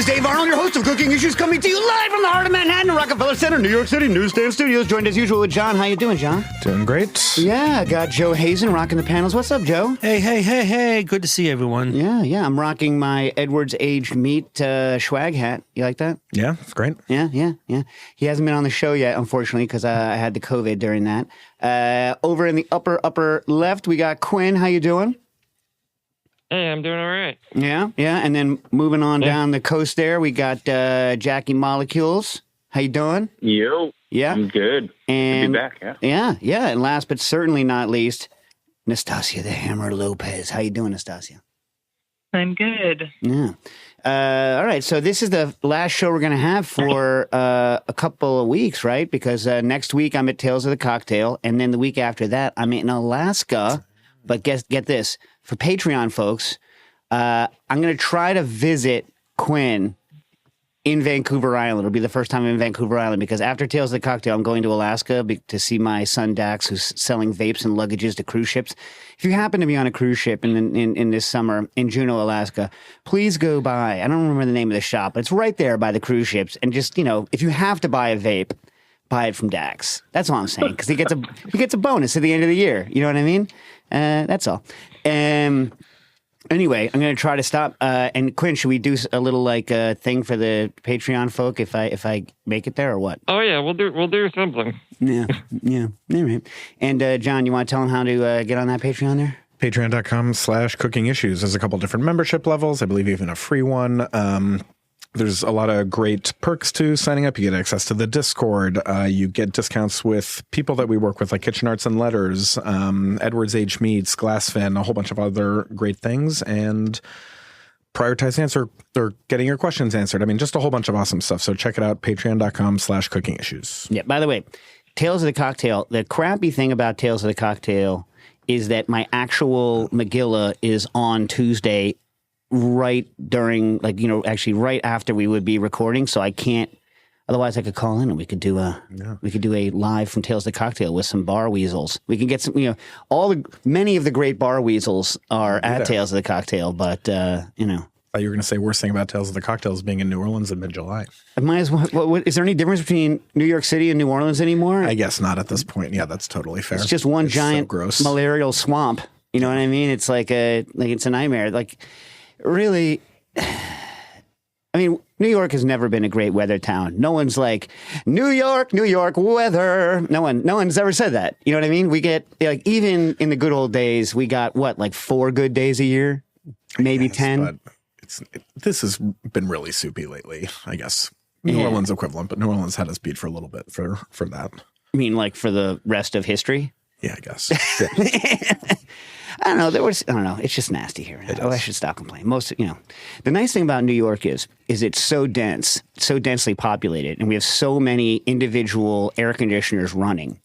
Dave Arnold, your host of Cooking Issues, coming to you live from the heart of Manhattan, Rockefeller Center, New York City Newsstand Studios. Joined as usual with John. How you doing, John? Doing great. Yeah, got Joe Hazen rocking the panels. What's up, Joe? Hey. Good to see everyone. Yeah. I'm rocking my Edwards Aged Meat swag hat. You like that? Yeah, it's great. Yeah. He hasn't been on the show yet, unfortunately, because I had the COVID during that. Over in the upper left, we got Quinn. How you doing? Hey, I'm doing all right. Yeah. And then moving on down the coast there, we got Jackie Molecules. How you doing? Yo. Yeah. I'm good. And Good to be back, yeah. Yeah. And last but certainly not least, Nastasia the Hammer Lopez. How you doing, Nastasia? I'm good. Yeah. All right. So this is the last show we're going to have for a couple of weeks, right? Because next week I'm at Tales of the Cocktail. And then the week after that, I'm in Alaska. But get this. For Patreon folks, I'm going to try to visit Quinn in Vancouver Island. It'll be the first time I'm in Vancouver Island because after Tales of the Cocktail, I'm going to Alaska to see my son Dax, who's selling vapes and luggages to cruise ships. If you happen to be on a cruise ship in this summer in Juneau, Alaska, please go by. I don't remember the name of the shop, but it's right there by the cruise ships. And just, if you have to buy a vape, buy it from Dax. That's all I'm saying because he gets a bonus at the end of the year. You know what I mean? That's all. Anyway, I'm going to try to stop. And Quinn, should we do a little thing for the Patreon folk if I make it there or what? Oh yeah, we'll do something. Yeah. All right. And John, you want to tell them how to get on that Patreon there? Patreon.com/cooking issues. There's a couple different membership levels. I believe even a free one. There's a lot of great perks to signing up. You get access to the Discord. You get discounts with people that we work with, like Kitchen Arts and Letters, Edwards Aged Meats, Glassfin, a whole bunch of other great things, and prioritize answer or getting your questions answered. I mean, just a whole bunch of awesome stuff. So check it out, patreon.com/cooking issues. Yeah, by the way, Tales of the Cocktail, the crappy thing about Tales of the Cocktail is that my actual Megillah is on Tuesday right during, actually right after we would be recording, so I can't. Otherwise, I could call in and we could do a live from Tales of the Cocktail with some bar weasels. We can get some, many of the great bar weasels are at Tales of the Cocktail, but I thought you were going to say worst thing about Tales of the Cocktail is being in New Orleans in mid-July. I might as well. What, is there any difference between New York City and New Orleans anymore? I guess not at this point. Yeah, that's totally fair. It's just one giant gross malarial swamp. You know what I mean? It's it's a nightmare. Really, I mean, New York has never been a great weather town. No one's like, New York weather. No one's ever said that. You know what I mean? We get, even in the good old days, we got, 4 good days a year? Maybe 10? But this has been really soupy lately, I guess. New Orleans equivalent, but New Orleans had us beat for a little bit for that. I mean, for the rest of history? Yeah, I guess. Yeah. I don't know. It's just nasty here. I should stop complaining. The nice thing about New York is it's so dense, so densely populated, and we have so many individual air conditioners running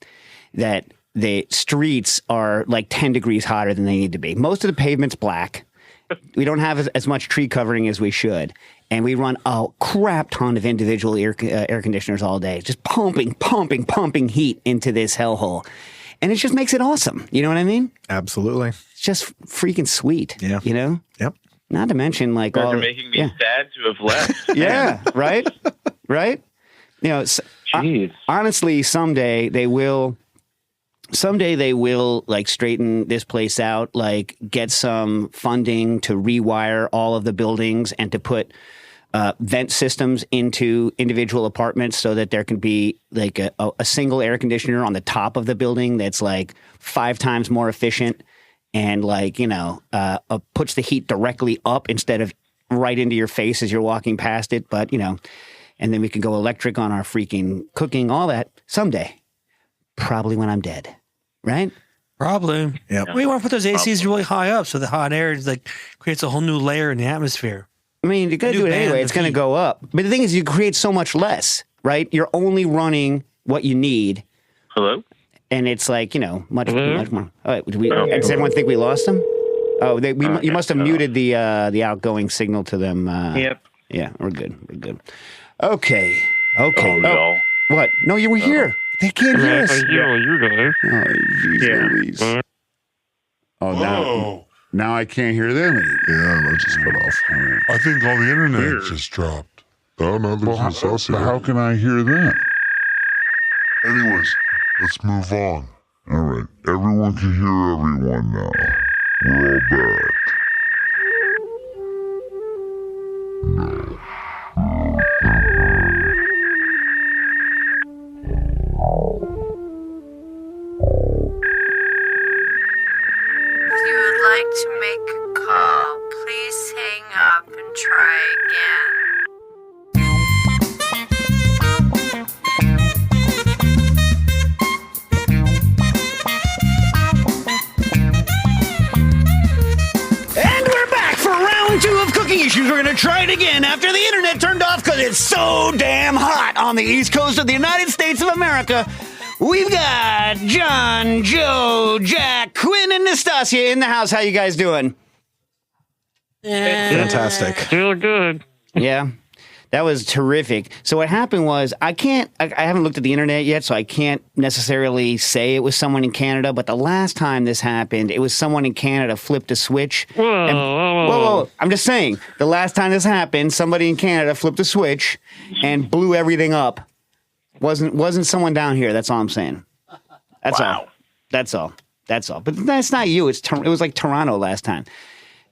that the streets are 10 degrees hotter than they need to be. Most of the pavement's black. We don't have as much tree covering as we should. And we run a crap ton of individual air conditioners all day, just pumping heat into this hellhole. And it just makes it awesome. You know what I mean? Absolutely. It's just freaking sweet. Yeah. Yep. Not to mention You're making me sad to have left. Yeah. Right. Honestly, someday they will straighten this place out, get some funding to rewire all of the buildings and to put vent systems into individual apartments so that there can be a single air conditioner on the top of the building that's 5 times more efficient and puts the heat directly up instead of right into your face as you're walking past it. But, and then we can go electric on our freaking cooking, all that someday, probably when I'm dead. Right? Probably. Yeah. We want to put those ACs really high up so the hot air creates a whole new layer in the atmosphere. I mean, you got to do it anyway. It's going to go up. But the thing is, you create so much less, right? You're only running what you need. Hello? And it's much more. Oh, does everyone think we lost them? Oh, you must have muted the outgoing signal to them. Yep. Yeah, we're good. Okay. Oh, no. What? No, you were here. They can't hear us. You guys. Oh, geez Louise. Now I can't hear them. Yeah, let's just cut off. I think all the internet just dropped. Oh, no, there's us here. How can I hear that? Anyways, let's move on. All right, everyone can hear everyone now. We're all back. If you would like to make a call, please hang up and try again. And we're back for round 2 of cooking issues. We're going to try it again after the internet turned off because it's so damn hot on the East Coast of the United States of America. We've got John, Joe, Jack, Quinn, and Nastasia in the house. How you guys doing? Fantastic. Feel good. Yeah, that was terrific. So what happened was I haven't looked at the internet yet, so I can't necessarily say it was someone in Canada. But the last time this happened, it was someone in Canada flipped a switch. Whoa. I'm just saying, the last time this happened, somebody in Canada flipped a switch and blew everything up. Wasn't someone down here. That's all I'm saying. That's all. That's all. But that's not you. It was like Toronto last time.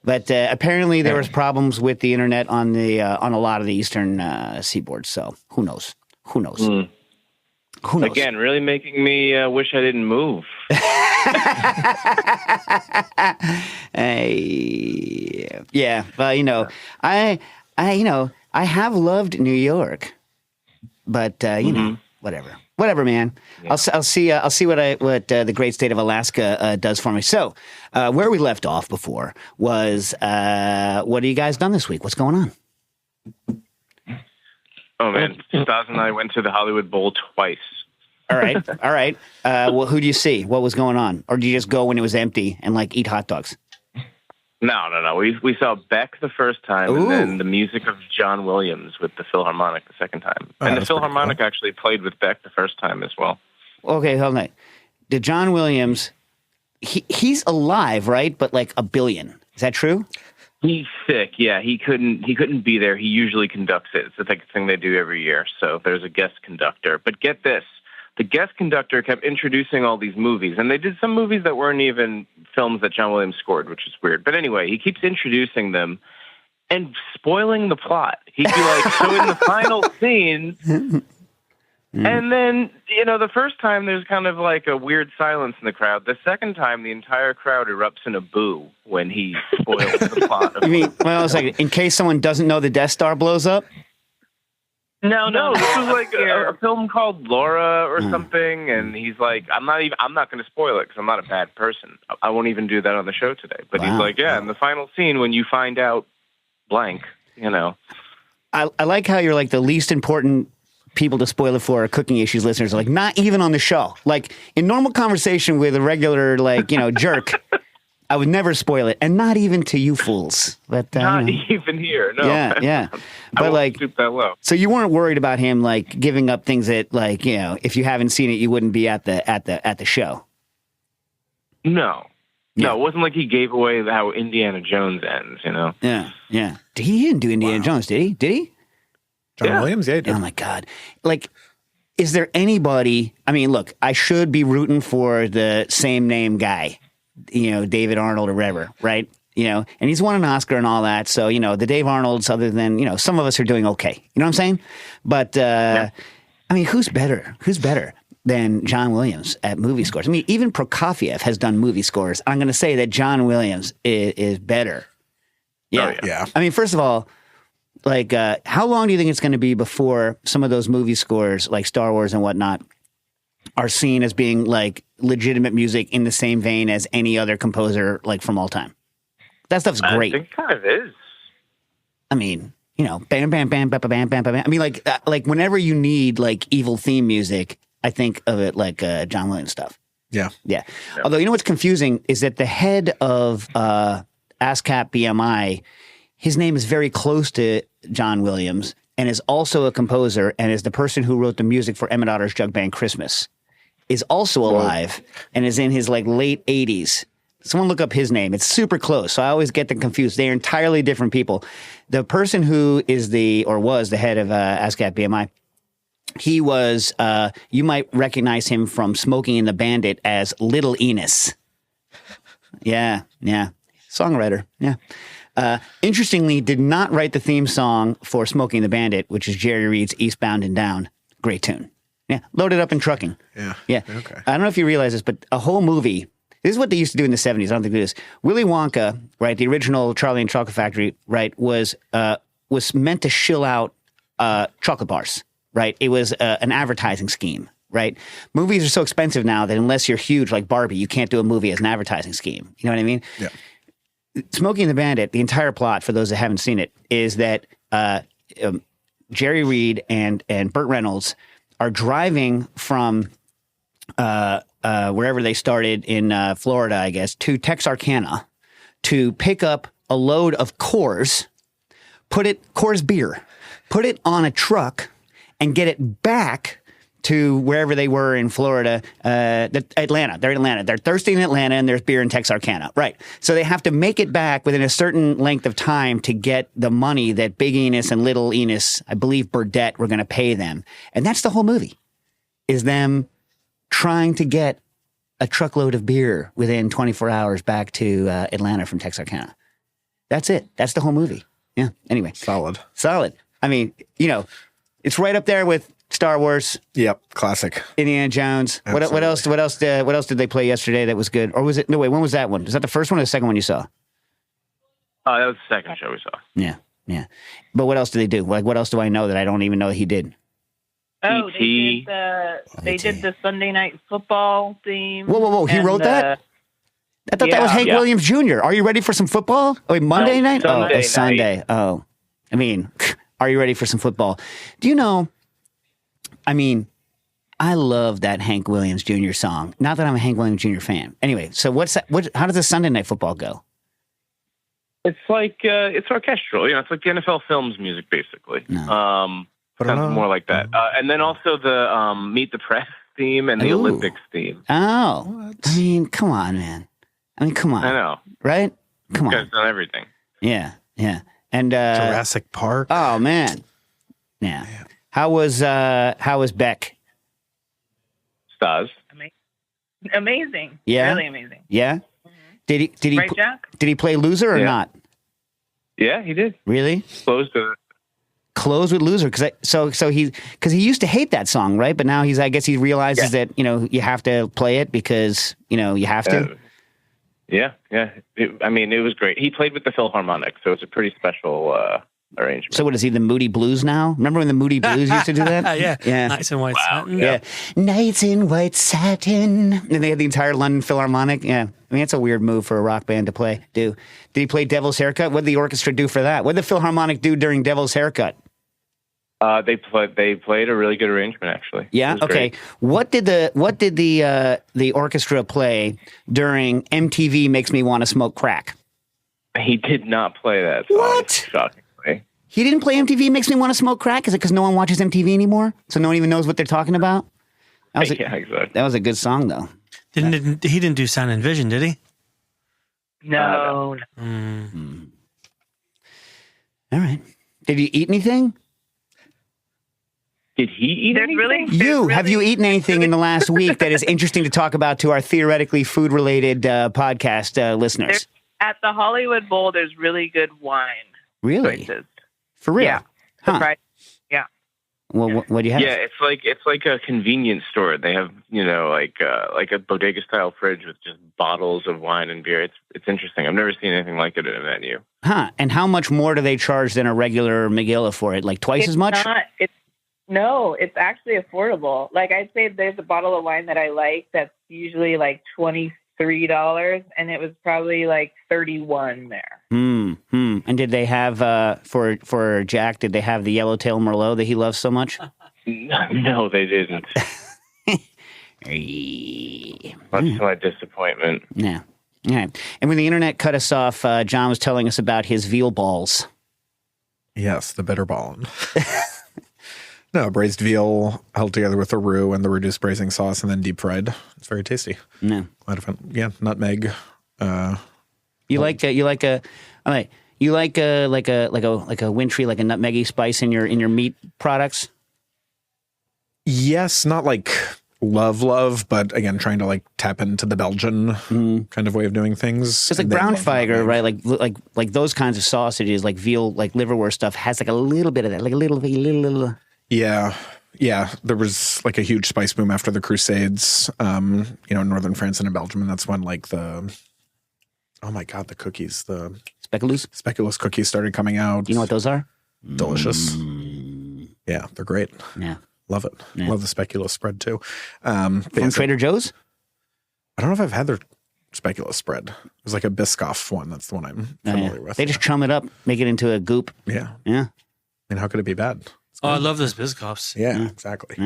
But apparently there was problems with the internet on a lot of the eastern seaboard. So who knows? Who knows? Who knows? Again, really making me wish I didn't move. Yeah. Well, I have loved New York, but whatever, man. Yeah. I'll see what the great state of Alaska does for me. So, where we left off before was what have you guys done this week? What's going on? Oh man, Stas and I went to the Hollywood Bowl twice. All right. Well, who do you see? What was going on, or do you just go when it was empty and like eat hot dogs? No. We saw Beck the first time, Ooh. and then the music of John Williams with the Philharmonic the second time. And the Philharmonic actually played with Beck the first time as well. Okay, hold on. Did John Williams? He's alive, right? But like a billion. Is that true? He's sick. Yeah, he couldn't be there. He usually conducts it. It's the thing they do every year. So there's a guest conductor. But get this. The guest conductor kept introducing all these movies, and they did some movies that weren't even films that John Williams scored, which is weird. But anyway, he keeps introducing them and spoiling the plot. He'd be like, so in the final scene, and then, the first time there's kind of like a weird silence in the crowd. The second time, the entire crowd erupts in a boo when he spoils the plot. You mean, it's like, in case someone doesn't know the Death Star blows up? No. This was like a film called Laura or something, and he's like, I'm not going to spoil it because I'm not a bad person. I won't even do that on the show today. But he's like, in the final scene when you find out blank, I like how you're like the least important people to spoil it for cooking issues listeners. Like not even on the show. Like in normal conversation with a regular jerk. I would never spoil it, and not even to you fools. But not even here, no. Yeah. But I won't stoop that low. So you weren't worried about him like giving up things that if you haven't seen it, you wouldn't be at the show. No, it wasn't like he gave away how Indiana Jones ends. Yeah. He didn't do Indiana Jones, did he? Did he? John Williams, yeah. He did. Oh my God! Like, is there anybody? I mean, look, I should be rooting for the same name guy. David Arnold or whatever, right? And he's won an Oscar and all that. So, the Dave Arnolds, other than, some of us are doing okay. You know what I'm saying? But, I mean, who's better? Who's better than John Williams at movie scores? I mean, even Prokofiev has done movie scores. I'm going to say that John Williams is better. Yeah. Oh, yeah. I mean, first of all, like, how long do you think it's going to be before some of those movie scores, like Star Wars and whatnot, are seen as being like legitimate music in the same vein as any other composer like from all time? That stuff's great. I think it kind of is. I mean, bam, bam, bam, bam, bam, bam, bam, bam. I mean, like whenever you need like evil theme music, I think of it like John Williams stuff. Yeah. Although what's confusing is that the head of ASCAP BMI, his name is very close to John Williams and is also a composer and is the person who wrote the music for Emmett Otter's Jug Band Christmas. Is also alive and is in his like late 80s. Someone look up his name. It's super close, so I always get them confused. They are entirely different people. The person who is was the head of ASCAP BMI, he was, you might recognize him from Smoking and the Bandit as Little Enos. Yeah. Songwriter, yeah. Interestingly, did not write the theme song for Smoking the Bandit, which is Jerry Reed's Eastbound and Down. Great tune. Yeah, Loaded Up in Trucking. Yeah. Okay. I don't know if you realize this, but a whole movie, this is what they used to do in the 70s. I don't think they do this. Willy Wonka, right, the original Charlie and Chocolate Factory, right, was meant to shill out chocolate bars, right? It was an advertising scheme, right? Movies are so expensive now that unless you're huge like Barbie, you can't do a movie as an advertising scheme. You know what I mean? Yeah. Smoking the Bandit, the entire plot, for those that haven't seen it, is that Jerry Reed and Burt Reynolds are driving from wherever they started in Florida, I guess, to Texarkana to pick up a load of Coors, Coors beer, put it on a truck, and get it back to wherever they were in Florida, Atlanta. They're in Atlanta. They're thirsty in Atlanta, and there's beer in Texarkana. Right. So they have to make it back within a certain length of time to get the money that Big Enos and Little Enos, I believe Burdette, were going to pay them. And that's the whole movie, is them trying to get a truckload of beer within 24 hours back to Atlanta from Texarkana. That's it. That's the whole movie. Yeah. Anyway. Solid. I mean, it's right up there with Star Wars. Yep, classic. Indiana Jones. What else? What else did they play yesterday that was good? Or was it? No, wait. When was that one? Was that the first one or the second one you saw? That was the second show we saw. Yeah. But what else did they do? Like, what else do I know that I don't even know he did? Oh, E.T. they did the Sunday Night Football theme. Whoa! He wrote that? I thought that was Hank Williams Jr. Are you ready for some football? Oh, wait, Monday night? Sunday night. Sunday. Oh, I mean, are you ready for some football? Do you know? I mean, I love that Hank Williams Jr. song. Not that I'm a Hank Williams Jr. fan. Anyway, so what's that? How does the Sunday Night Football go? It's like it's orchestral. It's like the NFL Films music, basically. No. Sounds more like that. And then also the Meet the Press theme and the Olympics theme. Oh, what? I mean, come on, man. Come on. I know, right? Come on. You guys done everything. Yeah. And Jurassic Park. Oh man. Yeah. How was Beck? Stars. Amazing. Yeah. Really amazing. Yeah. Did he Right, Jack? Did he play loser or not? Yeah, he did. Really? Close with loser because he used to hate that song, right? But now I guess he realizes that you have to play it because you have to. Yeah. It was great. He played with the Philharmonic, so it's a pretty special arrangement. So what is he, the Moody Blues now? Remember when the Moody Blues used to do that? Yeah. Nights in White Satin. Yeah. Nights in White Satin. And they had the entire London Philharmonic. Yeah. I mean, it's a weird move for a rock band to play. Did he play Devil's Haircut? What did the orchestra do for that? What did the Philharmonic do during Devil's Haircut? They played a really good arrangement, actually. Yeah. Okay. Great. What did the orchestra play during MTV Makes Me Want to Smoke Crack? He did not play that song. What? Shockingly. He didn't play MTV Makes Me Want to Smoke Crack? Is it because no one watches MTV anymore? So no one even knows what they're talking about? Yeah, exactly. That was a good song, though. He didn't do Sound and Vision, did he? No. All right. Did you eat anything? Did he eat anything? Have you eaten anything in the last week that is interesting to talk about to our theoretically food-related podcast listeners? At the Hollywood Bowl, there's really good wine. Really? Choices. For real? Yeah. Huh. Yeah. Well, what do you have? Yeah, it's like a convenience store. They have like a bodega style fridge with just bottles of wine and beer. It's interesting. I've never seen anything like it in a menu. Huh? And how much more do they charge than a regular Megillah for it? Like twice as much? No, it's actually affordable. Like I'd say there's a bottle of wine that I like that's usually like $23, and it was probably like $31 there. And did they have for Jack? Did they have the Yellowtail Merlot that he loves so much? No, they didn't. Much to my disappointment. Yeah. All right. And when the internet cut us off, John was telling us about his veal balls. Yes, the bitter ball. No, braised veal held together with the roux and the reduced braising sauce and then deep fried. It's very tasty. No. A lot of fun. Yeah, nutmeg, You like a all right. You like a wintry, like a nutmeggy spice in your meat products? Yes, not like love, but again, trying to like tap into the Belgian kind of way of doing things. It's like Braunschweiger, right? Like those kinds of sausages, like veal, like liverwurst stuff, has like a little bit of that, like a little. Yeah. There was like a huge spice boom after the Crusades, in northern France and in Belgium, and that's when like the cookies, the speculoos cookies started coming out. You know what those are? Delicious. Yeah, they're great. Yeah. Love it. Yeah. Love the speculoos spread too. From Trader Joe's? I don't know if I've had their speculoos spread. It was like a Biscoff one. That's the one I'm familiar with. They just chum it up, make it into a goop. Yeah. Yeah. I mean, how could it be bad? Oh, I love those Biscoffs. Yeah, exactly.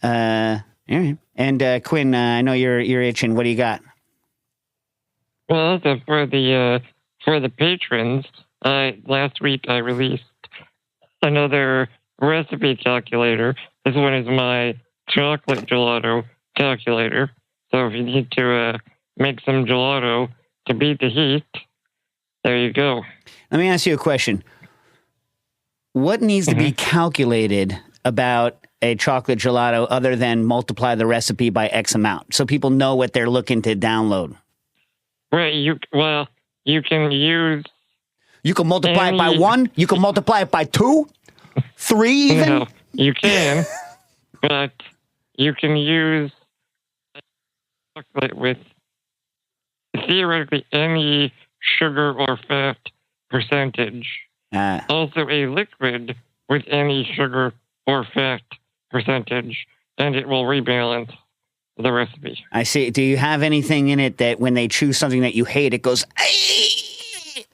All right. And Quinn, I know you're itching. What do you got? Well, for the patrons, last week I released another recipe calculator. This one is my chocolate gelato calculator. So if you need to make some gelato to beat the heat, there you go. Let me ask you a question. What needs to be calculated about a chocolate gelato other than multiply the recipe by X amount so people know what they're looking to download? Right. You can use. You can multiply it by 1. You can multiply it by 2, 3 even. No, you can, but you can use chocolate with theoretically any sugar or fat percentage. Also, a liquid with any sugar or fat percentage, and it will rebalance the recipe. I see. Do you have anything in it that when they choose something that you hate, it goes, "Ay!"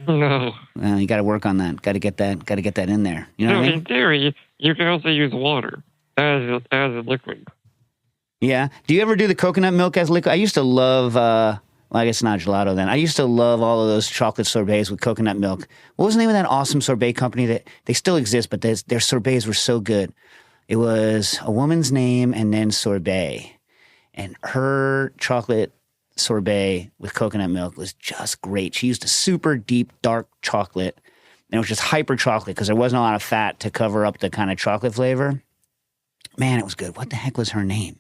No. Well, you got to work on that. Got to get that in there. You know So what I mean? in theory, you can also use water as a liquid. Yeah. Do you ever do the coconut milk as liquid? I used to love, well, I guess not gelato then. I used to love all of those chocolate sorbets with coconut milk. What was the name of that awesome sorbet company that they still exist, but their sorbets were so good? It was a woman's name and then sorbet. And her chocolate sorbet with coconut milk was just great. She used a super deep, dark chocolate. And it was just hyper chocolate because there wasn't a lot of fat to cover up the kind of chocolate flavor. Man, it was good. What the heck was her name?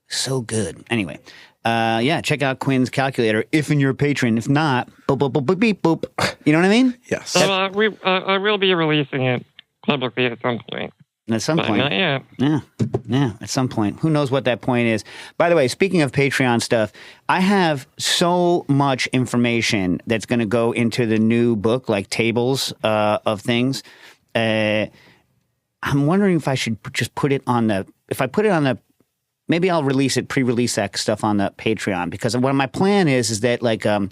So good. Anyway, yeah, check out Quinn's calculator if you're a patron. If not, boop, boop, boop, boop, beep, boop. You know what I mean? Yes. So I will be releasing it publicly at some point. At some But point. not yet. Yeah, at some point. Who knows what that point is? By the way, speaking of Patreon stuff, I have so much information that's going to go into the new book, like tables of things. I'm wondering if I should just put it on the, maybe I'll release it, pre-release that stuff on the Patreon, because what my plan is that like a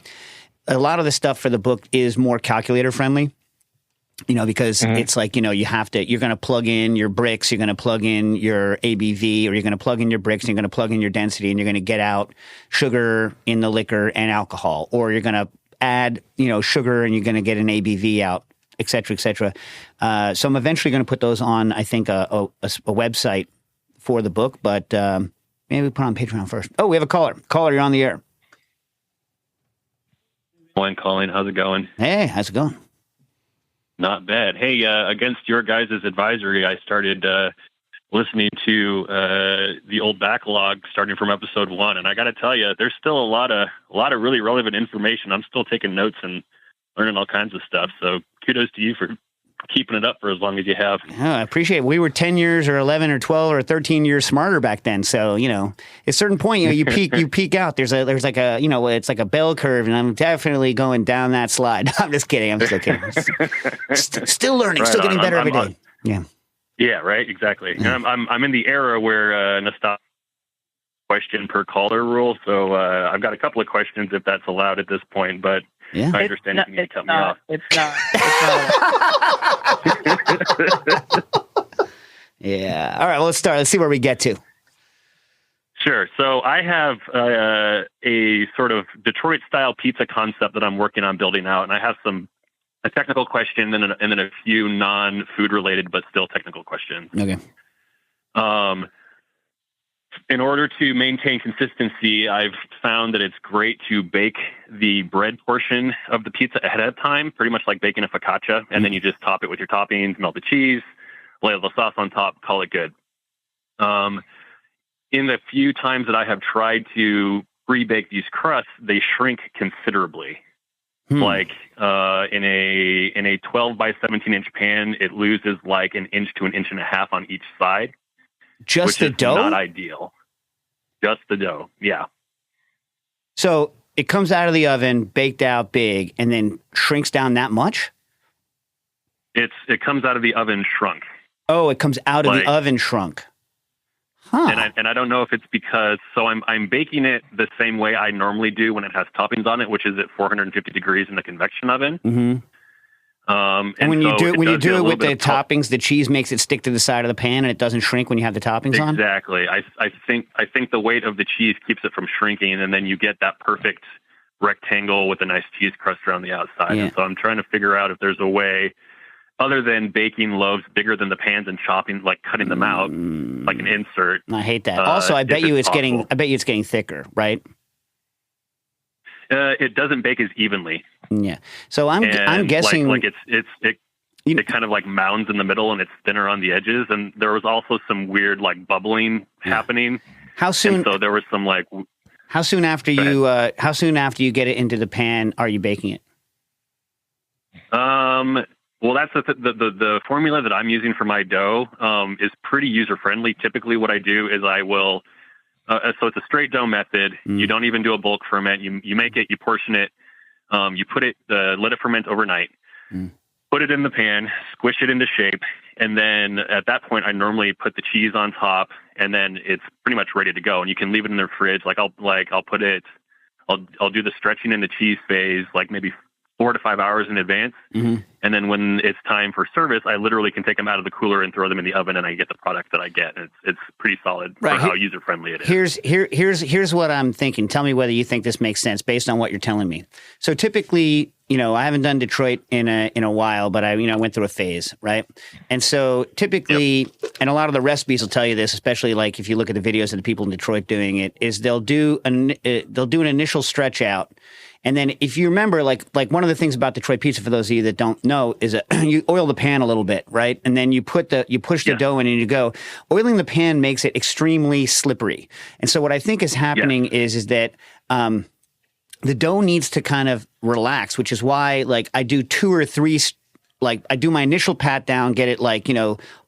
lot of the stuff for the book is more calculator friendly. You know, because it's like, you know, you're going to plug in your bricks, you're going to plug in your ABV, or you're going to plug in your bricks, and you're going to plug in your density, and you're going to get out sugar in the liquor and alcohol, or you're going to add, you know, sugar and you're going to get an ABV out, et cetera, et cetera. So I'm eventually going to put those on, I think, a website for the book, but maybe we put it on Patreon first. Oh, we have a caller. Caller, you're on the air. Morning, Colin. How's it going? Hey, how's it going? Not bad. Hey, against your guys' advisory, I started listening to the old backlog starting from episode 1, and I got to tell you, there's still a lot of really relevant information. I'm still taking notes and learning all kinds of stuff. So kudos to you for keeping it up for as long as you have. Yeah, I appreciate it. We were 10 years or 11 or 12 or 13 years smarter back then. So, you know, at a certain point, you know, you peak out. There's like a, you know, it's like a bell curve, and I'm definitely going down that slide. I'm just kidding. I'm still kidding. Still learning, still getting better every day. Yeah. Yeah, right. Exactly. Yeah. And I'm in the era where nostalgia question per caller rule. So I've got a couple of questions if that's allowed at this point, but yeah. I understand if you need to cut me off. It's not. Yeah. All right. Well, let's start. Let's see where we get to. Sure. So I have a sort of Detroit-style pizza concept that I'm working on building out, and I have a technical question and then a few non-food related but still technical questions. Okay. In order to maintain consistency, I've found that it's great to bake the bread portion of the pizza ahead of time, pretty much like baking a focaccia, and then you just top it with your toppings, melt the cheese, lay the sauce on top, call it good. In the few times that I have tried to pre-bake these crusts, they shrink considerably. Like in a 12 by 17 inch pan, it loses like an inch to an inch and a half on each side. Just the dough? Not ideal. Just the dough, yeah. So it comes out of the oven, baked out big, and then shrinks down that much? It comes out of the oven shrunk. Oh, it comes out of the oven shrunk. Huh. And I don't know if it's because, so I'm baking it the same way I normally do when it has toppings on it, which is at 450 degrees in the convection oven. Mm-hmm. And when you do it with the toppings, the cheese makes it stick to the side of the pan and it doesn't shrink when you have the toppings on? Exactly. I think the weight of the cheese keeps it from shrinking, and then you get that perfect rectangle with a nice cheese crust around the outside. Yeah. And so I'm trying to figure out if there's a way, other than baking loaves bigger than the pans and chopping, like cutting them out, like an insert. I hate that. Also, I bet you it's getting thicker, right? It doesn't bake as evenly. Yeah. So I'm guessing it kind of like mounds in the middle and it's thinner on the edges. And there was also some weird like bubbling happening. How soon? And so there was some like. How soon after you get it into the pan are you baking it? Well, that's the formula that I'm using for my dough is pretty user friendly. Typically, what I do is I will. So it's a straight dough method. You don't even do a bulk ferment. You make it, you portion it, you put it, let it ferment overnight, put it in the pan, squish it into shape. And then at that point, I normally put the cheese on top and then it's pretty much ready to go. And you can leave it in the fridge. I'll do the stretching in the cheese phase, like maybe 4 to 5 hours in advance. Mm-hmm. And then when it's time for service, I literally can take them out of the cooler and throw them in the oven and I get the product that I get. And it's pretty solid for how user-friendly it is. Here's what I'm thinking. Tell me whether you think this makes sense based on what you're telling me. So typically, I haven't done Detroit in a while, but I went through a phase, right? And so typically, and a lot of the recipes will tell you this, especially like if you look at the videos of the people in Detroit doing it, is they'll do an initial stretch out. And then if you remember, like one of the things about Detroit pizza, for those of you that don't know, is you oil the pan a little bit, right? And then you push the dough in and you go. Oiling the pan makes it extremely slippery. And so what I think is happening is that the dough needs to kind of relax, which is why like I do 2 or 3 I do my initial pat down, get it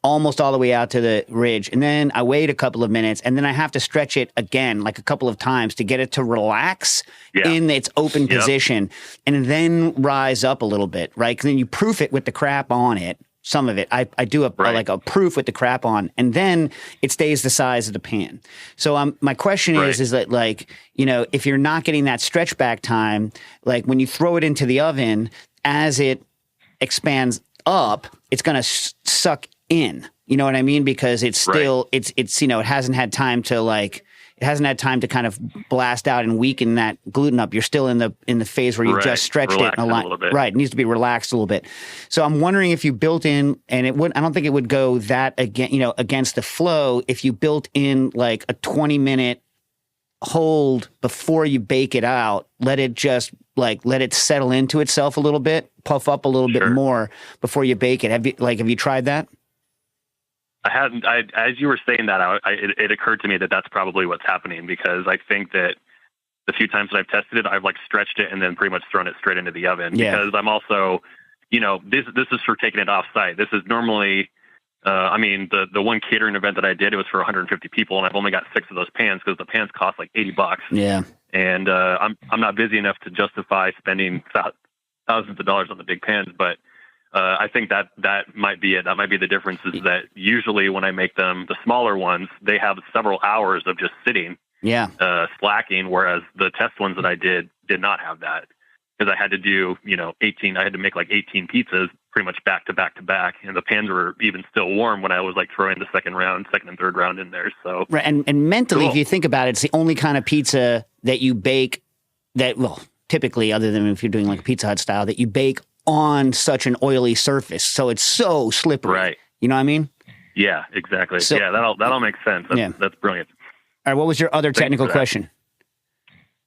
almost all the way out to the ridge. And then I wait a couple of minutes and then I have to stretch it again, like a couple of times to get it to relax in its open position and then rise up a little bit, right? Because then you proof it with the crap on it. Some of it, I do a proof with the crap on, and then it stays the size of the pan. So my question is that if you're not getting that stretch back time, like when you throw it into the oven, as it expands up, it's going to suck in. You know what I mean? Because it's still it hasn't had time to kind of blast out and weaken that gluten up. You're still in the phase where you just stretched it a little bit. Right, it needs to be relaxed a little bit. So I'm wondering if you built in, and I don't think it would go that against the flow if you built in like a 20-minute hold before you bake it out. Let it settle into itself a little bit, puff up a little bit more before you bake it. Have you tried that? I hadn't. As you were saying that, it occurred to me that that's probably what's happening, because I think that the few times that I've tested it, I've stretched it and then pretty much thrown it straight into the oven. Yeah. Because I'm also, this is for taking it off site. This is normally, the one catering event that I did, it was for 150 people, and I've only got 6 of those pans because the pans cost like $80. Yeah. And I'm not busy enough to justify spending thousands of dollars on the big pans, but. I think that might be it. That might be the difference, is that usually when I make them, the smaller ones, they have several hours of just sitting, slacking, whereas the test ones that I did not have that, because I had to do, 18, I had to make like 18 pizzas pretty much back to back to back. And the pans were even still warm when I was throwing the second and third round in there. So, right. And mentally, if you think about it, it's the only kind of pizza that you bake that, well, typically, other than if you're doing like a Pizza Hut style, that you bake on such an oily surface, so it's so slippery. Right. You know what I mean? Yeah, exactly. So, that'll make sense. That's brilliant. All right. What was your other technical question?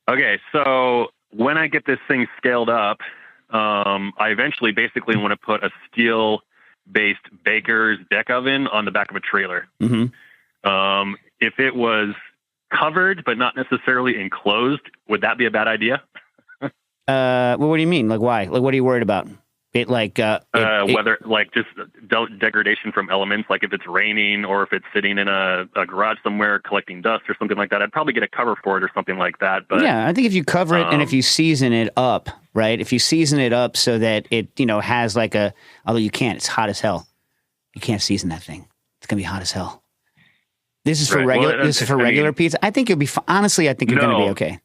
Okay, so when I get this thing scaled up, I eventually basically want to put a steel-based baker's deck oven on the back of a trailer. Mm-hmm. If it was covered but not necessarily enclosed, would that be a bad idea? Well, what do you mean? Like, why? Like, what are you worried about? It whether like just degradation from elements, like if it's raining or if it's sitting in a garage somewhere collecting dust or something like that. I'd probably get a cover for it or something like that. But yeah, I think if you cover it and if you season it up, right? If you season it up so that it, has like although you can't, it's hot as hell. You can't season that thing. It's gonna be hot as hell. This is for regular. This is for regular pizza. I think you'll be. Honestly, I think you're gonna be okay.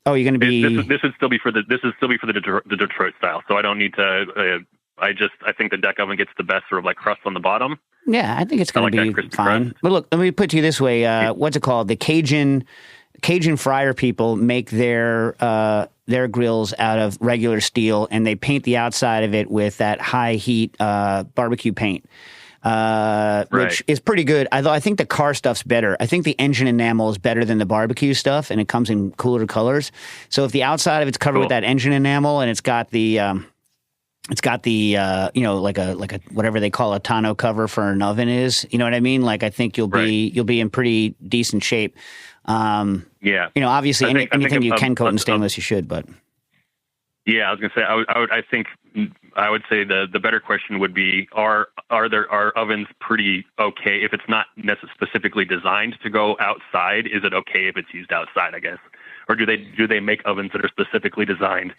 Oh, you're going to be. This would still be for the the Detroit style. So I don't need to. I think the deck oven gets the best sort of like crust on the bottom. Yeah, I think it's going to be fine. Crust. But look, let me put it to you this way. What's it called? The Cajun fryer people make their grills out of regular steel, and they paint the outside of it with that high heat barbecue paint. Which is pretty good. Although I think the car stuff's better. I think the engine enamel is better than the barbecue stuff, and it comes in cooler colors. So if the outside of it's covered with that engine enamel, and it's got the like a whatever they call a tonneau cover for an oven is, you know what I mean? Like I think you'll be in pretty decent shape. Yeah. Obviously anything you can coat in stainless, you should, but. Yeah, I was gonna say. I would say the better question would be: Are ovens pretty okay if it's not specifically designed to go outside? Is it okay if it's used outside? I guess, or do they make ovens that are specifically designed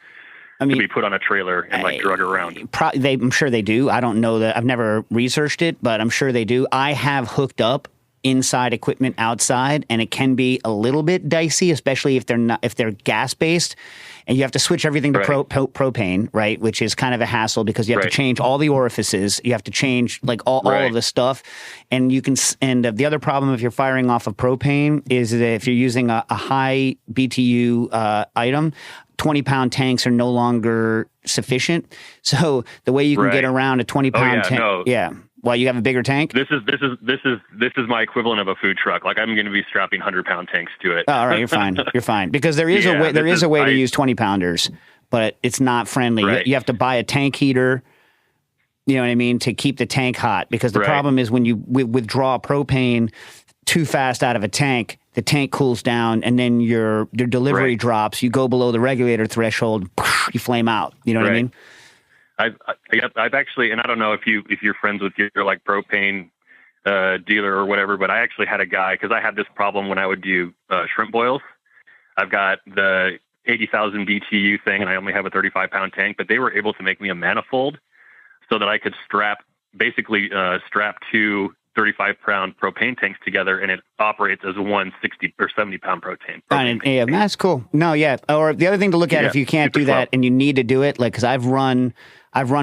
to be put on a trailer and like drug around? I'm sure they do. I don't know that. I've never researched it, but I'm sure they do. I have hooked up inside equipment outside, and it can be a little bit dicey, especially if they're gas based. And you have to switch everything to propane, right? Which is kind of a hassle because you have to change all the orifices. You have to change like all of the stuff. And the other problem if you're firing off of propane is that if you're using a high BTU item, 20-pound tanks are no longer sufficient. So the way you can get around a 20-pound tank, well, you have a bigger tank. This is my equivalent of a food truck. Like I'm going to be strapping 100-pound tanks to it. Oh, all right, you're fine. You're fine because there is a way to use 20-pounders, but it's not friendly. Right. You have to buy a tank heater. You know what I mean, to keep the tank hot because the problem is when you withdraw propane too fast out of a tank, the tank cools down and then your delivery drops. You go below the regulator threshold, you flame out. You know what I mean? I've actually, and I don't know if you're friends with your like propane dealer or whatever, but I actually had a guy because I had this problem when I would do shrimp boils. I've got the 80,000 BTU thing, and I only have a 35-pound tank, but they were able to make me a manifold so that I could strap two 35-pound propane tanks together, and it operates as one 60 or 70-pound propane. Yeah, that's cool. No, yeah. Or the other thing to look at if you can't do that and you need to do it, like because I've run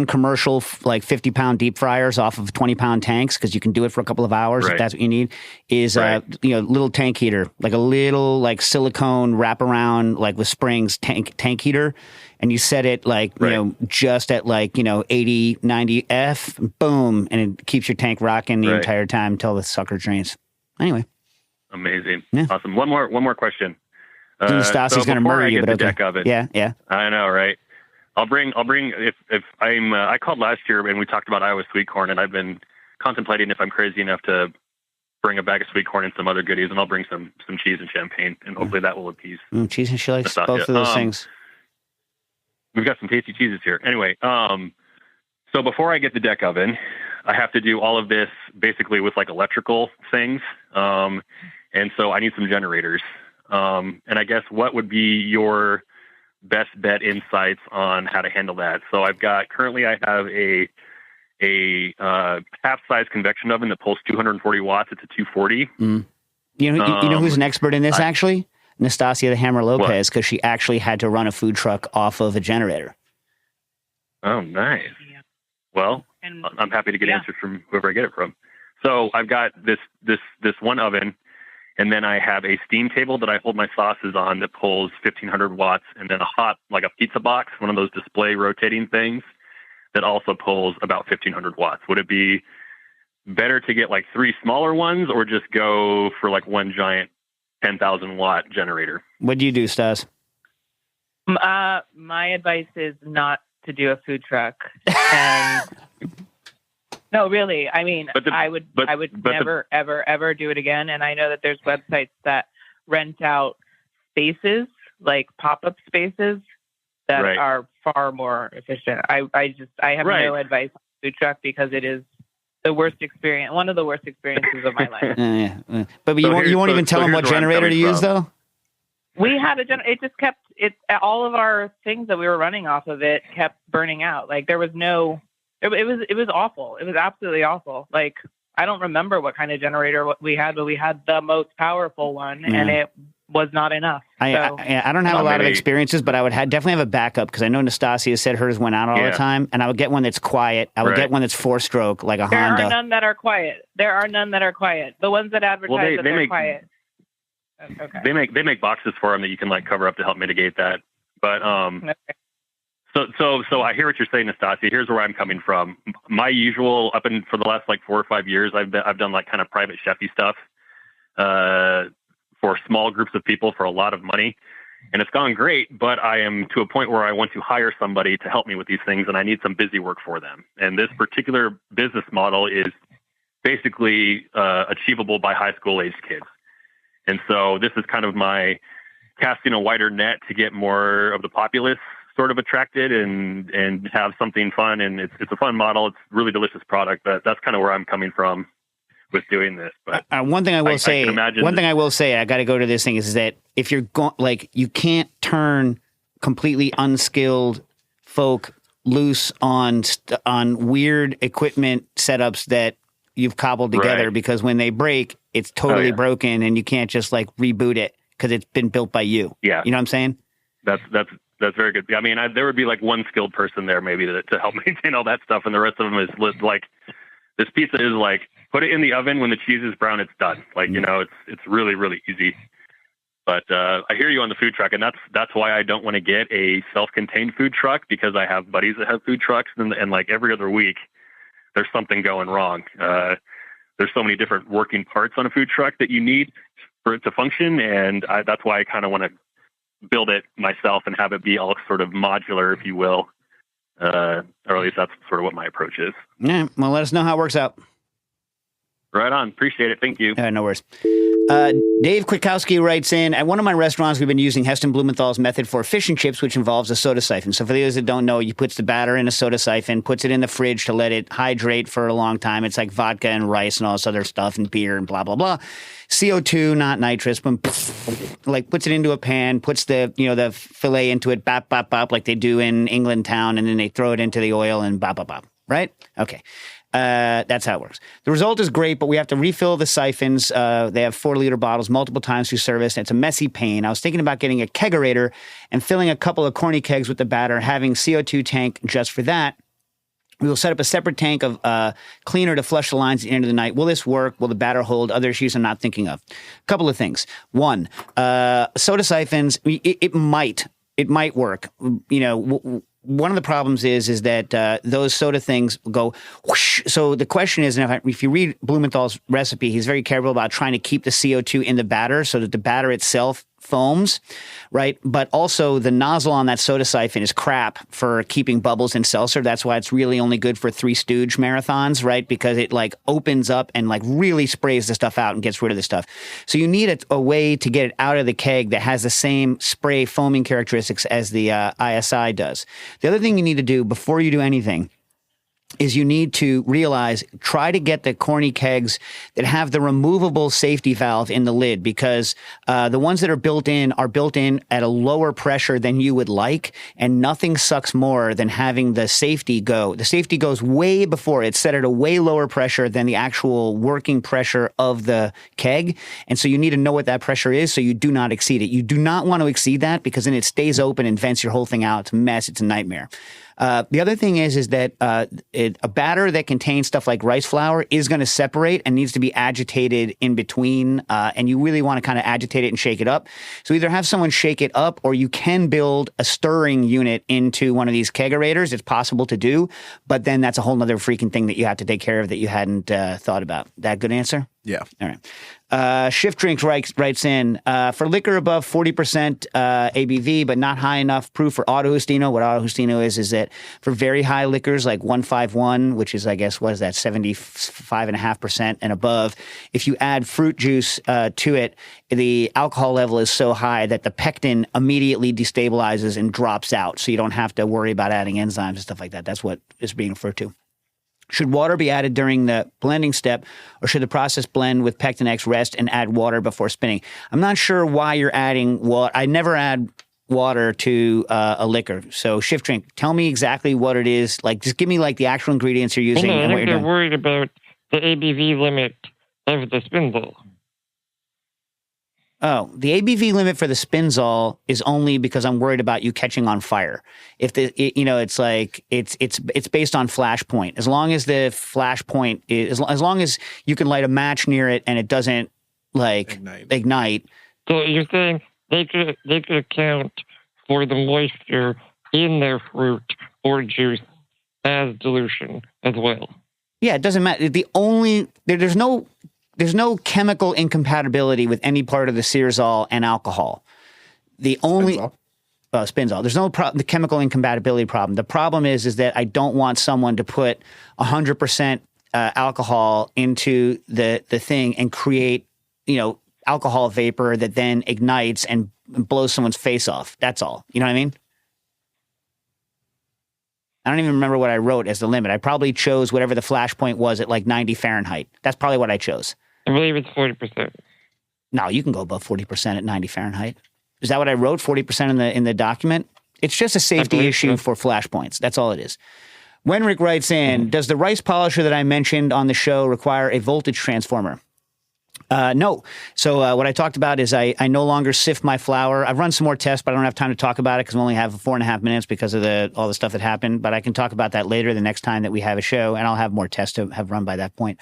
commercial like 50-pound deep fryers off of 20-pound tanks because you can do it for a couple of hours if that's what you need. Is little tank heater, like a little like silicone wraparound like with springs tank heater. And you set it like, just at like, 80, 90 F, boom, and it keeps your tank rocking the entire time until the sucker drains. Anyway. Amazing. Yeah. Awesome. One more question. Stasi's going to murder you, but okay. Deck oven, yeah. I know, right? I'll bring, if I'm, I called last year and we talked about Iowa sweet corn, and I've been contemplating if I'm crazy enough to bring a bag of sweet corn and some other goodies, and I'll bring some cheese and champagne, and hopefully that will appease. Cheese and she likes both of those things. We've got some tasty cheeses here. Anyway, so before I get the deck oven, I have to do all of this basically with like electrical things. And so I need some generators. And I guess what would be your best bet insights on how to handle that? So currently I have a half-size convection oven that pulls 240 watts. It's a 240. You know who's an expert in this actually? Nastasia the Hammer Lopez, because she actually had to run a food truck off of a generator. Oh, nice. Yeah. Well, I'm happy to get answers from whoever I get it from. So I've got this one oven, and then I have a steam table that I hold my sauces on that pulls 1,500 watts, and then like a pizza box, one of those display rotating things that also pulls about 1,500 watts. Would it be better to get like 3 smaller ones or just go for like one giant 10,000 watt generator. What do you do, Stas? My advice is not to do a food truck. And no, really. I mean, I would never, ever do it again. And I know that there's websites that rent out spaces, like pop-up spaces, that are far more efficient. I have no advice on food truck because it is the worst experience, one of the worst experiences of my life. Yeah. But you won't even tell them what generator to use, though? We had it just kept, all of our things that we were running off of it kept burning out. Like there was it was awful. It was absolutely awful. Like, I don't remember what kind of generator we had, but we had the most powerful one, and it was not enough. I don't have a lot of experiences, but I would definitely have a backup because I know Nastasia said hers went out all the time, and I would get one that's quiet. I would get one that's 4-stroke, like a Honda. There are none that are quiet. The ones that advertise that they're quiet. Okay. They make boxes for them that you can like cover up to help mitigate that. But So I hear what you're saying, Nastasia. Here's where I'm coming from. My usual for the last like 4 or 5 years, I've done like kind of private chefy stuff for small groups of people for a lot of money, and it's gone great. But I am to a point where I want to hire somebody to help me with these things, and I need some busy work for them. And this particular business model is basically achievable by high school aged kids. And so this is kind of my casting a wider net to get more of the populace sort of attracted and have something fun. And it's a fun model. It's a really delicious product, but that's kind of where I'm coming from with doing this. But one thing I will say, I got to go to this thing is that if you're going, like, you can't turn completely unskilled folk loose on weird equipment setups that you've cobbled together, because when they break, it's totally broken, and you can't just like reboot it because it's been built by you. Yeah. You know what I'm saying? That's very good. I mean, there would be like one skilled person there maybe to help maintain all that stuff, and the rest of them is like, this pizza is like, put it in the oven, when the cheese is brown, it's done. Like, you know, it's really, really easy. But I hear you on the food truck, and that's why I don't want to get a self-contained food truck, because I have buddies that have food trucks, and like every other week there's something going wrong. There's so many different working parts on a food truck that you need for it to function, and that's why I kind of want to build it myself and have it be all sort of modular, if you will. Or at least that's sort of what my approach is. Yeah, well, let us know how it works out. Right on. Appreciate it. Thank you. No worries. Dave Kwiatkowski writes in, at one of my restaurants, we've been using Heston Blumenthal's method for fish and chips, which involves a soda siphon. So for those that don't know, you puts the batter in a soda siphon, puts it in the fridge to let it hydrate for a long time. It's like vodka and rice and all this other stuff and beer and blah, blah, blah. CO2, not nitrous, but like puts it into a pan, puts the fillet into it, bop, bop, bop, like they do in England town, and then they throw it into the oil and bop, bop, bop. Right? Okay. That's how it works. The result is great, but we have to refill the siphons. They have 4-liter bottles multiple times through service, and it's a messy pain. I was thinking about getting a kegerator and filling a couple of corny kegs with the batter, having CO2 tank just for that. We will set up a separate tank of cleaner to flush the lines at the end of the night. Will this work? Will the batter hold? Other issues I'm not thinking of. A couple of things. One, soda siphons, it might work. One of the problems is that those soda things go whoosh. So the question is, and if you read Blumenthal's recipe, he's very careful about trying to keep the CO2 in the batter so that the batter itself foams, right? But also the nozzle on that soda siphon is crap for keeping bubbles in seltzer. That's why it's really only good for Three Stooge marathons, right? Because it like opens up and like really sprays the stuff out and gets rid of the stuff. So you need a way to get it out of the keg that has the same spray foaming characteristics as the ISI does. The other thing you need to do before you do anything is you need to realize, try to get the corny kegs that have the removable safety valve in the lid, because the ones that are built in at a lower pressure than you would like, and nothing sucks more than having the safety go. The safety goes way before. It's set at a way lower pressure than the actual working pressure of the keg, and so you need to know what that pressure is so you do not exceed it. You do not want to exceed that, because then it stays open and vents your whole thing out. It's a mess. It's a nightmare. The other thing is that a batter that contains stuff like rice flour is going to separate and needs to be agitated in between, and you really want to kind of agitate it and shake it up. So either have someone shake it up, or you can build a stirring unit into one of these kegerators. It's possible to do, but then that's a whole other freaking thing that you have to take care of that you hadn't thought about. That good answer? Yeah. All right. Shift Drinks writes in, for liquor above 40% ABV, but not high enough proof for Auto Justino. What Auto Justino is that for very high liquors like 151, which is, I guess, what is that, 75.5% and above, if you add fruit juice to it, the alcohol level is so high that the pectin immediately destabilizes and drops out. So you don't have to worry about adding enzymes and stuff like that. That's what is being referred to. Should water be added during the blending step, or should the process blend with pectin X rest and add water before spinning? I'm not sure why you're adding water. I never add water to a liquor. So Shift Drink, tell me exactly what it is. Like, just give me like the actual ingredients you're using. I and what think you're they're doing. worried about the ABV limit of the Spinzall. Oh, the ABV limit for the Spinzall is only because I'm worried about you catching on fire. If it's like it's based on flash point. As long as the flash point is, as long as you can light a match near it and it doesn't like ignite. So you're saying they could account for the moisture in their fruit or juice as dilution as well. Yeah, it doesn't matter. There's no chemical incompatibility with any part of the Searzall and alcohol. The only Spinzall. There's no the chemical incompatibility problem. The problem is that I don't want someone to put 100% alcohol into the thing and create, alcohol vapor that then ignites and blows someone's face off. That's all. You know what I mean? I don't even remember what I wrote as the limit. I probably chose whatever the flash point was at like 90 Fahrenheit. That's probably what I chose. I believe it's 40%. No, you can go above 40% at 90 Fahrenheit. Is that what I wrote? 40% in the document? It's just a safety issue for flash points. That's all it is. Wenrick writes in, does the rice polisher that I mentioned on the show require a voltage transformer? No. So what I talked about is I no longer sift my flour. I've run some more tests, but I don't have time to talk about it because we only have 4.5 minutes because of all the stuff that happened. But I can talk about that later the next time that we have a show, and I'll have more tests to have run by that point.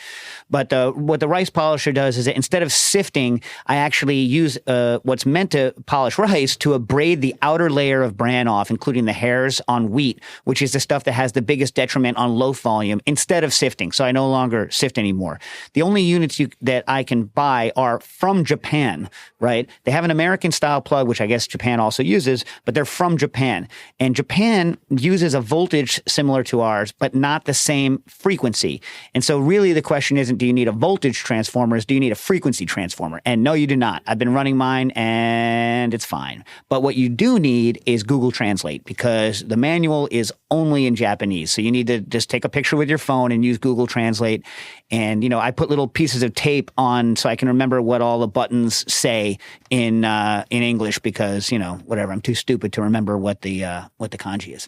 But what the rice polisher does is that instead of sifting, I actually use what's meant to polish rice to abrade the outer layer of bran off, including the hairs on wheat, which is the stuff that has the biggest detriment on loaf volume, instead of sifting. So I no longer sift anymore. The only units that I can buy are from Japan, right? They have an American style plug, which I guess Japan also uses, but they're from Japan. And Japan uses a voltage similar to ours, but not the same frequency. And so really the question isn't, do you need a voltage transformer? Do you need a frequency transformer? And no, you do not. I've been running mine and it's fine. But what you do need is Google Translate, because the manual is only in Japanese. So you need to just take a picture with your phone and use Google Translate. And, I put little pieces of tape on so I can remember what all the buttons say in English because, whatever, I'm too stupid to remember what the kanji is.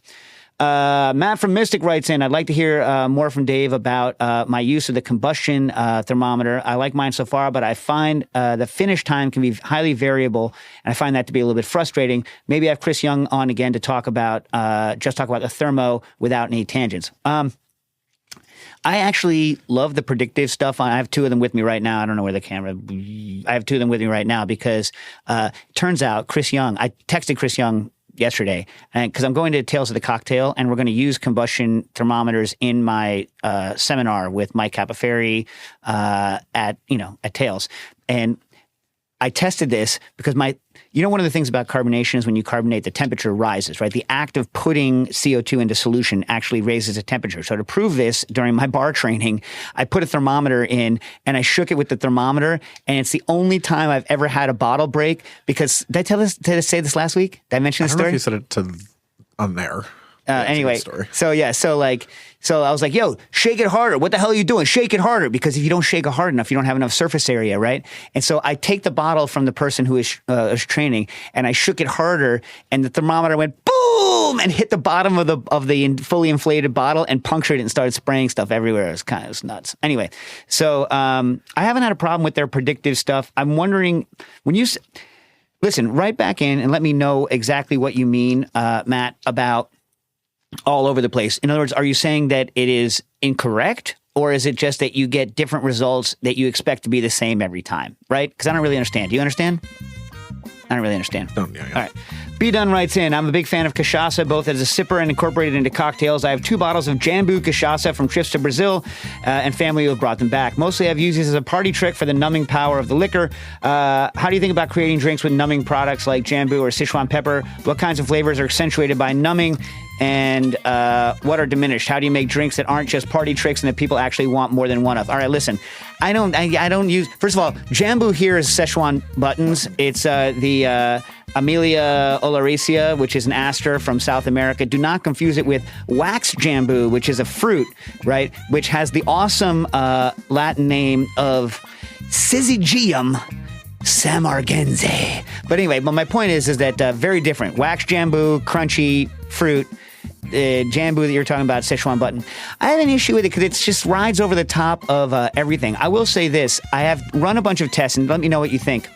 Matt from Mystic writes in, I'd like to hear more from Dave about my use of the combustion thermometer. I like mine so far, but I find the finish time can be highly variable, and I find that to be a little bit frustrating. Maybe have Chris Young on again to talk about the thermo without any tangents. I actually love the predictive stuff. I have two of them with me right now. I don't know where the camera. I have two of them with me right now because it turns out Chris Young. I texted Chris Young yesterday because I'm going to Tales of the Cocktail, and we're going to use combustion thermometers in my seminar with Mike Capaferri at Tales. And I tested this because one of the things about carbonation is when you carbonate, the temperature rises, right? The act of putting CO2 into solution actually raises the temperature. So to prove this, during my bar training, I put a thermometer in and I shook it with the thermometer, and it's the only time I've ever had a bottle break because, did I say this last week? Did I mention this story? I don't know if you said it on there. Anyway, so I was like, yo, shake it harder. What the hell are you doing? Shake it harder. Because if you don't shake it hard enough, you don't have enough surface area, right? And so I take the bottle from the person who is training, and I shook it harder, and the thermometer went boom and hit the bottom of the fully inflated bottle and punctured it and started spraying stuff everywhere. It was nuts. Anyway, so I haven't had a problem with their predictive stuff. I'm wondering, listen, write back in and let me know exactly what you mean, Matt, about all over the place. In other words, are you saying that it is incorrect, or is it just that you get different results that you expect to be the same every time, right? Because I don't really understand. Do you understand? I don't really understand. Yeah. All right. B Dunn writes in, I'm a big fan of cachaça, both as a sipper and incorporated into cocktails. I have 2 bottles of Jambu cachaça from trips to Brazil and family who have brought them back. Mostly I've used these as a party trick for the numbing power of the liquor. How do you think about creating drinks with numbing products like Jambu or Sichuan pepper? What kinds of flavors are accentuated by numbing? And what are diminished? How do you make drinks that aren't just party tricks and that people actually want more than one of? All right, listen. I don't use. First of all, Jambu here is Szechuan buttons. It's the Amelia oleracea, which is an aster from South America. Do not confuse it with wax Jambu, which is a fruit, right? Which has the awesome Latin name of Syzygium samargense. But anyway, my point is that very different. Wax Jambu, crunchy fruit. Jambu that you're talking about, Szechuan button. I have an issue with it because it just rides over the top of everything. I will say this. I have run a bunch of tests, and let me know what you think.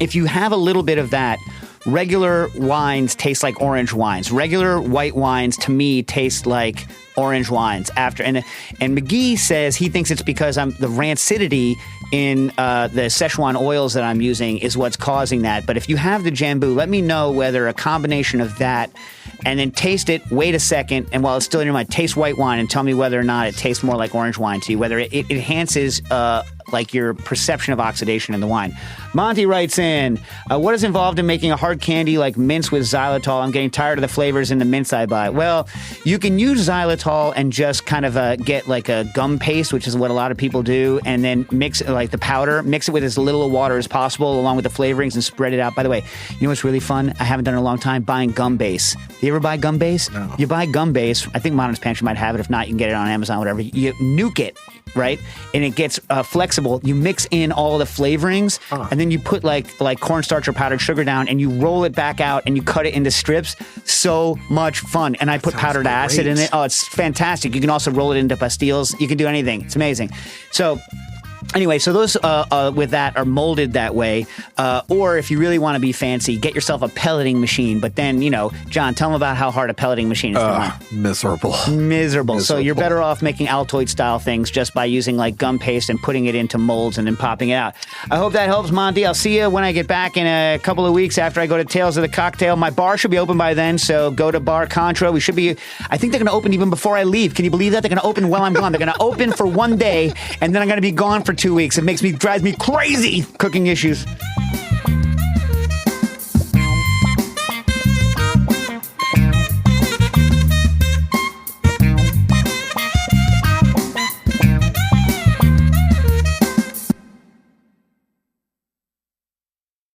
If you have a little bit of that, regular wines taste like orange wines. Regular white wines, to me, taste like orange wines. And McGee says he thinks it's because the rancidity in the Szechuan oils that I'm using is what's causing that. But if you have the Jambu, let me know whether a combination of that and then taste it, wait a second, and while it's still in your mind, taste white wine and tell me whether or not it tastes more like orange wine to you, whether it enhances like your perception of oxidation in the wine. Monty writes in, what is involved in making a hard candy like mints with xylitol? I'm getting tired of the flavors in the mints I buy. Well, you can use xylitol and just kind of get like a gum paste, which is what a lot of people do, and then mix it like the powder, mix it with as little water as possible along with the flavorings and spread it out. By the way, you know what's really fun? I haven't done it in a long time, buying gum base. You ever buy gum base? No. You buy gum base. I think Modern's Pantry might have it. If not, you can get it on Amazon, whatever. You nuke it, right? And it gets flexible. You mix in all the flavorings, and then you put like cornstarch or powdered sugar down, and you roll it back out, and you cut it into strips. So much fun. And I put powdered acid in it. Oh, it's fantastic. You can also roll it into pastilles. You can do anything. It's amazing. So anyway, so those with that are molded that way. Or if you really want to be fancy, get yourself a pelleting machine. But then, John, tell them about how hard a pelleting machine is to run. Miserable. So you're better off making Altoid style things just by using like gum paste and putting it into molds and then popping it out. I hope that helps, Monty. I'll see you when I get back in a couple of weeks after I go to Tales of the Cocktail. My bar should be open by then, so go to Bar Contra. I think they're going to open even before I leave. Can you believe that? They're going to open while I'm gone. They're going to open for one day, and then I'm going to be gone for 2 weeks. It drives me crazy. Cooking issues.